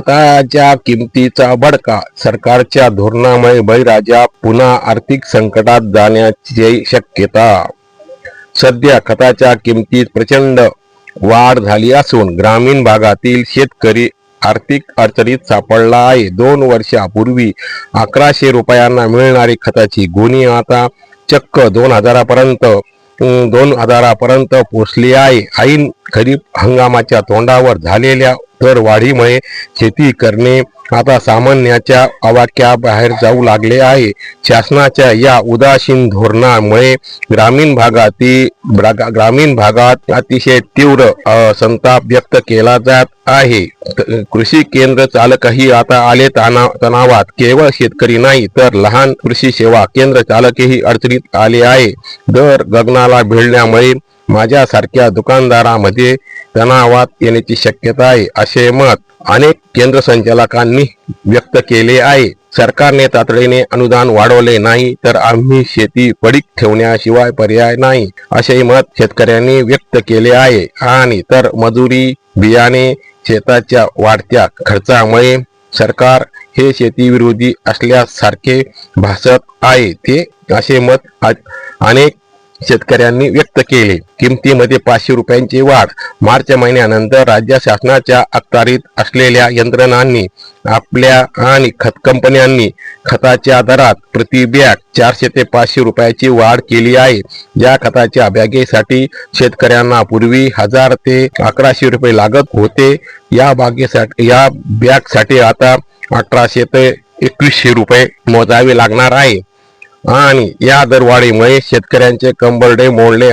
खताच्या किमतीचा भडका. सरकारच्या धोरणामुळे बळीराजा पुन्हा आर्थिक संकटात जाण्याची शक्यता. सध्या खताच्या किमतीत प्रचंड वाढ झाली असून ग्रामीण भागातील शेतकरी आर्थिक अडचणीत सापडला आहे. 2 वर्षापूर्वी 1100 रुपयांना मिळणारी खताची गोणी आता चक्क 2000 पर्यंत पोहोचली आहे. ऐन खरीप हंगामाच्या तोंडावर झालेल्या दरवाढीमुळे शेती करणे आता सामान्याच्या आवाक्याबाहेर जाऊ लागले आहे. शासनाच्या या उदासीन धोरणामुळे ग्रामीण भागात अतिशय तीव्र संताप व्यक्त केला जात आहे. कृषी केंद्र चालकही आता आले तणावात. केवळ शेतकरी नाही तर लहान कृषी सेवा केंद्र चालकही अडचणीत आले आहे. दर गगनाला भिडल्यामुळे माझ्यासारख्या दुकानदारांमध्ये तणावात येण्याची शक्यता आहे, असे मत अनेक केंद्र संचालकांनी व्यक्त केले आहे. सरकारने तातडीने अनुदान वाढवले नाही तर आम्ही शेती पडीक ठेवण्याशिवाय पर्याय नाही, असे मत शेतकऱ्यांनी व्यक्त केले आहे. आणि तर मजुरी, बियाणे, शेताच्या वाढत्या खर्चामुळे सरकार हे शेतीविरोधी असल्यासारखे भासत आहे, ते असे मत अनेक शेतकऱ्यांनी व्यक्त केले. किमतीमध्ये 500 रुपयांची वाढ. मार्च महिन्यानंतर राज्य शासनाच्या अखत्यारीत असलेल्या यंत्रणांनी आपल्या आणि खत कंपन्यांनी खताच्या दरात प्रति बॅग 400 ते 500 रुपयाची वाढ केली आहे. या खताच्या बॅगेसाठी शेतकऱ्यांना पूर्वी 1000 ते 1100 रुपये लागत होते. या बॅगसाठी आता 1800 ते 2100 रुपये मोजावे लागणार आहे. आणि या दरवाढीमुळे शेतकऱ्यांचे कंबरडे मोडले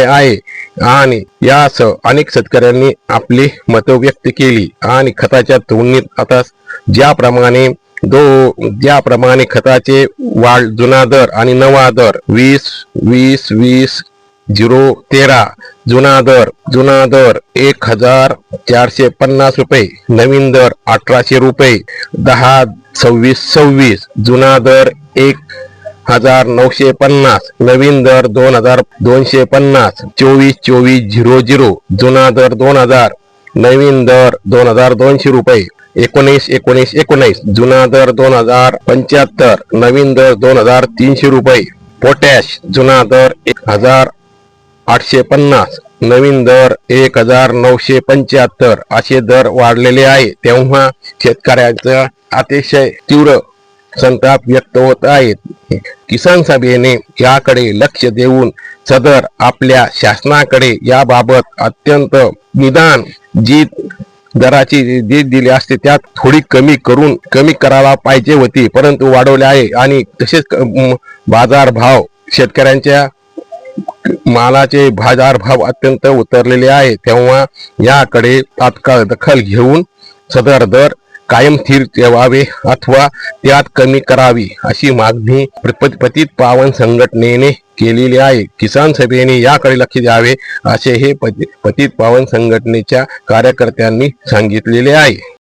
आहे. आणि यासह अनेक शेतकऱ्यांनी आपली मतं व्यक्त केली. आणि खताच्या तुलनेत आता ज्याप्रमाणे खताचे जुना दर आणि नवा दर 20-20-20-0-13 जुना दर 1450 रुपये, नवीन दर 1800 रुपये, 10-26-26 जुना दर 1950, नवीन दर 2250, 24-24-00 जुना दर 2000, नवीन दर 2200 रुपये, 19-19-19 जुना दर 2075, नवीन दर 2300 रुपये. पोटॅश जुना दर 1850, नवीन दर 1975 असे दर वाढलेले आहे. तेव्हा शेतकऱ्यांचा अतिशय तीव्र संताप व्यक्त होत आहेत. किसान सभेने याकडे लक्ष देऊन सदर आपल्या शासनाकडे याबाबत अत्यंत निदान जी दराची दिली असते त्यात थोडी कमी करायला पाहिजे होती, परंतु वाढवले आहे. आणि तसेच बाजारभाव, शेतकऱ्यांच्या मालाचे बाजारभाव अत्यंत उतरलेले आहे. तेव्हा याकडे तात्काळ दखल घेऊन सदर दर कायम स्थिर ठेवावे अथवा त्यात कमी करावी, अशी मागणी पतित पावन संघटनेने केलेली आहे. किसान सभेने याकडे लक्ष द्यावे, असे हे पतित पावन संघटनेच्या कार्यकर्त्यांनी सांगितलेले आहे.